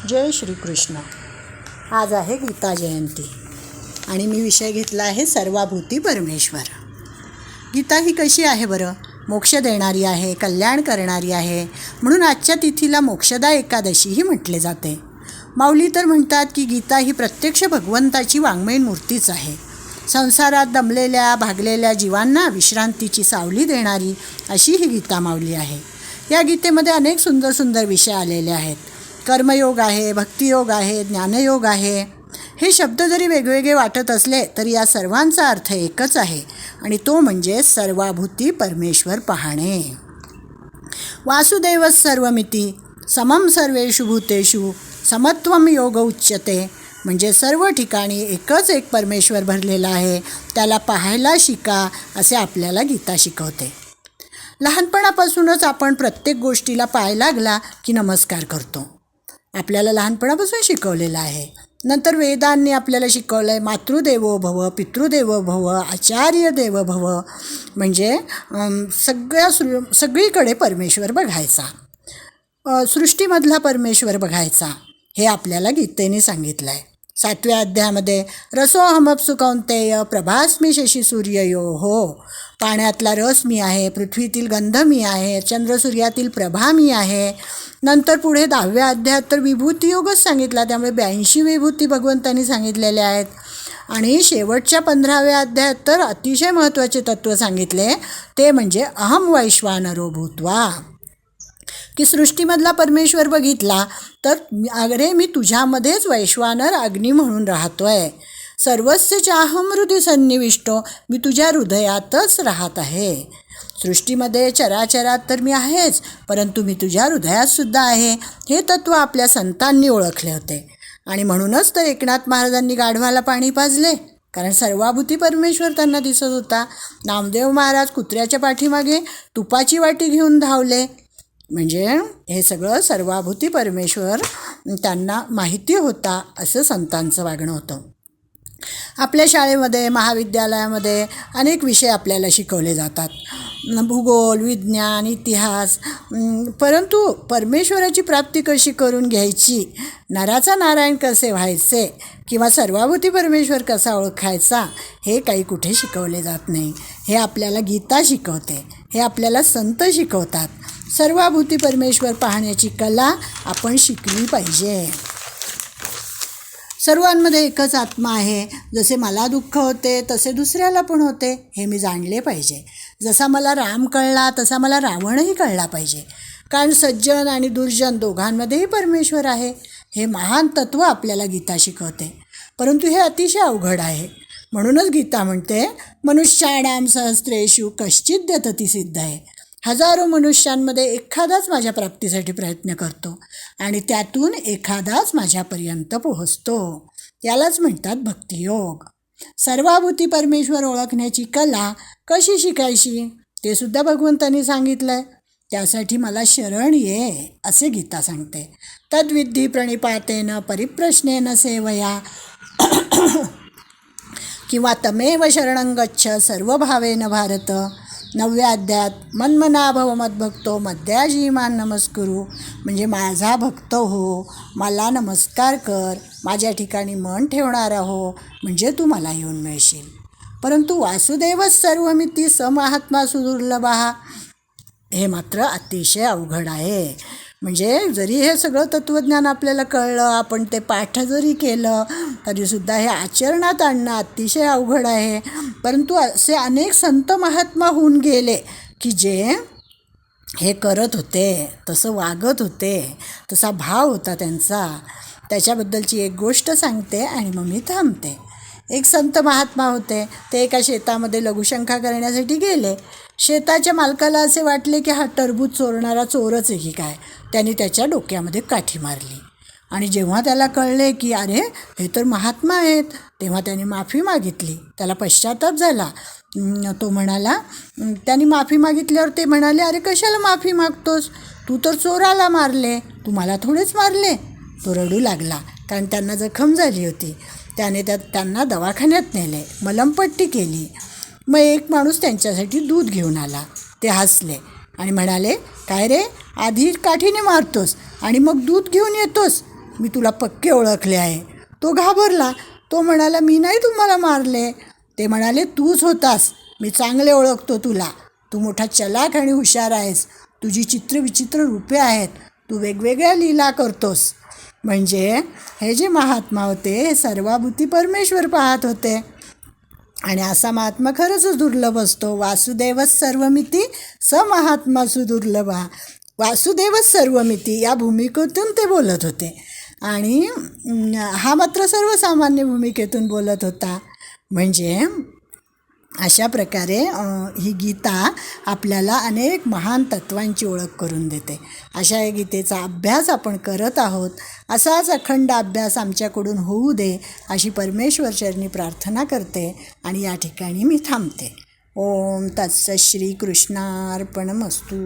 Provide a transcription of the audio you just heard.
जय श्रीकृष्ण. आज आहे गीता जयंती आणि मी विषय घेतला आहे सर्वाभूती परमेश्वर. गीता ही कशी आहे बरं? मोक्ष देणारी आहे, कल्याण करणारी आहे. म्हणून आजच्या तिथीला मोक्षदा एकादशीही म्हटले जाते. माऊली तर म्हणतात की गीता ही प्रत्यक्ष भगवंताची वाङ्मयीन मूर्तीच आहे. संसारात दमलेल्या भागलेल्या जीवांना विश्रांतीची सावली देणारी अशी ही गीता माऊली आहे. या गीतेमध्ये अनेक सुंदर सुंदर विषय आलेले आहेत. कर्मयोग आहे, भक्तियोग आहे, ज्ञानयोग आहे. हे शब्द जरी वेगवेगळे वाटत असले तरी या सर्वांचा अर्थ एकच आहे आणि तो म्हणजे सर्वाभूती परमेश्वर पाहणे. वासुदेव सर्वमिती समम सर्वेषु भूतेषु समत्वम योग उच्यते. म्हणजे सर्व ठिकाणी एकच एक परमेश्वर भरलेला आहे, त्याला पाहायला शिका असे आपल्याला गीता शिकवते. लहानपणापासूनच आपण प्रत्येक गोष्टीला पाय लागला की नमस्कार करतो. आपल्याला लहानपणापासून शिकवलेलं आहे. नंतर वेदांनी आपल्याला शिकवलं आहे मातृदेवो भव, पितृदेवो भव, आचार्य देव भव. म्हणजे सगळीकडे परमेश्वर बघायचा, सृष्टीमधला परमेश्वर बघायचा, हे आपल्याला गीतेने सांगितलं आहे. 7व्या अध्यायामध्ये रसोहमप्सु कौंतेय प्रभास्मी शशी सूर्ययोः. पाण्यातला रस मी आहे, पृथ्वीतील गंध मी आहे, चंद्रसूर्यातील प्रभा मी आहे. नंतर पुढे 10व्या अध्यायात तर विभूती योगच सांगितला, त्यामुळे 82 विभूती भगवंतांनी सांगितलेल्या आहेत. आणि शेवटच्या 15व्या अध्यायात तर अतिशय महत्त्वाचे तत्त्व सांगितले, ते म्हणजे अहम वैश्वानरो भूत्वा. की सृष्टीमधला परमेश्वर बघितला तर अरे मी तुझ्यामध्येच वैश्वानर अग्नी म्हणून राहतो आहे. सर्वस्य चाहम हृदय सन्निविष्टो, मी तुझ्या हृदयातच राहत आहे. सृष्टीमध्ये चराचरात तर मी आहेच, परंतु मी तुझ्या हृदयातसुद्धा आहे. हे तत्त्व आपल्या संतांनी ओळखले होते आणि म्हणूनच तर एकनाथ महाराजांनी गाढवाला पाणी पाजले, कारण सर्वाभूती परमेश्वर त्यांना दिसत होता. नामदेव महाराज कुत्र्याच्या पाठीमागे तुपाची वाटी घेऊन धावले. म्हणजे हे सगळं सर्वाभूती परमेश्वर त्यांना माहिती होता असं संतांचं वागणं होतं. आपल्या शाळेमध्ये महाविद्यालयामध्ये अनेक विषय आपल्याला शिकवले जातात, भूगोल, विज्ञान, इतिहास. परंतु परमेश्वराची प्राप्ती कशी करून घ्यायची, नराचा नारायण कसे व्हायचे किंवा सर्वाभूती परमेश्वर कसा ओळखायचा हे काही कुठे शिकवले जात नाही. हे आपल्याला गीता शिकवते, हे आपल्याला संत शिकवतात. सर्वाभूती परमेश्वर पाहण्याची कला आपण शिकली पाहिजे. सर्वांमध्ये एकच आत्मा आहे. जसे मला दुःख होते तसे दुसऱ्याला पण होते, हे मी जाणले पाहिजे. जसा मला राम कळला तसा मला रावणही कळला पाहिजे, कारण सज्जन आणि दुर्जन दोघांमध्येही परमेश्वर आहे. हे महान तत्त्व आपल्याला गीता शिकवते. परंतु हे अतिशय अवघड आहे. म्हणूनच गीता म्हणते मनुष्याणाम सहस्रेषु कश्चिद् यतति सिद्धये. हजारो मनुष्यांमध्ये एखादाच माझ्या प्राप्तीसाठी प्रयत्न करतो आणि त्यातून एखादाच माझ्यापर्यंत पोहोचतो. यालाच म्हणतात भक्तियोग. सर्वाभूती परमेश्वर ओळखण्याची कला कशी शिकायची ते सुद्धा भगवंतांनी सांगितलं आहे. त्यासाठी मला शरण ये असे गीता सांगते. तद्विद्धी प्रणिपातेन परिप्रश्नेन सेवया किंवा तमेव शरणं गच्छ सर्वभावेन भारत. 9व्या अध्यायात मन्मना भव मद्भक्तो मद्याजी मान नमस्कुरु. म्हणजे माझा भक्त हो, मला नमस्कार कर, माझ्या ठिकाणी मन ठेवणारा हो, म्हणजे तू मला येऊन मिळशील. परंतु वासुदेवच सर्वमिती समहात्मा सुदुर्लभः, हे मात्र अतिशय अवघड आहे. म्हणजे जरी हे सगळं तत्त्वज्ञान आपल्याला कळलं, आपण ते पाठ जरी केलं तरीसुद्धा हे आचरणात आणणं अतिशय अवघड आहे. परंतु असे अनेक संत महात्मा होऊन गेले की जे हे करत होते, तसं वागत होते, तसा भाव होता त्यांचा. त्याच्याबद्दलची एक गोष्ट सांगते आणि मग मी थांबते. एक संत महात्मा होते. ते एका शेतामध्ये लघुशंका करण्यासाठी गेले. शेताच्या मालकाला असे वाटले की हा टरबूज चोरणारा चोरच आहे की काय. त्याने त्याच्या डोक्यामध्ये काठी मारली आणि जेव्हा त्याला कळले की अरे हे तर महात्मा आहेत, तेव्हा त्याने माफी मागितली. त्याला पश्चाताप झाला. तो म्हणाला, त्यांनी माफी मागितल्यावर ते म्हणाले, अरे कशाला माफी मागतोस, तू तर चोराला मारले, तू मला थोडेच मारले. तो रडू लागला, कारण त्यांना जखम झाली होती. त्याने त्यांना दवाखान्यात नेले, मलमपट्टी केली. मग एक माणूस त्यांच्यासाठी दूध घेऊन आला. ते हसले आणि म्हणाले, काय रे, आधी काठीने मारतोस आणि मग दूध घेऊन येतोस, मी तुला पक्के ओळखले आहे. तो घाबरला. तो म्हणाला, मी नाही तुम्हाला मारले. ते म्हणाले, तूच होतास, मी चांगले ओळखतो तुला. तू मोठा चलाख आणि हुशार आहेस. तुझी चित्रविचित्र रूपे आहेत. तू वेगवेगळ्या लीला करतोस. म्हणजे हे जे महात्मा होते हे सर्वाभूती परमेश्वर पाहत होते. आणि असा महात्मा खरंच दुर्लभ असतो. वासुदेवच सर्वमिती स महात्मा सुदुर्लभा. वासुदेवच सर्वमिती या भूमिकेतून ते बोलत होते. आणि हा मात्र सर्वसामान्य भूमिकेतून बोलत होता. म्हणजे अशा प्रकारे ही गीता आपल्याला अनेक महान तत्वांची ओळख करून देते. अशा या गीतेचा अभ्यास आपण करत आहोत. असाच अखंड अभ्यास आमच्याकडून होऊ दे अशी परमेश्वरचरणी प्रार्थना करते आणि या ठिकाणी मी थांबते. ओम तत्सत श्री कृष्णार्पणमस्तु.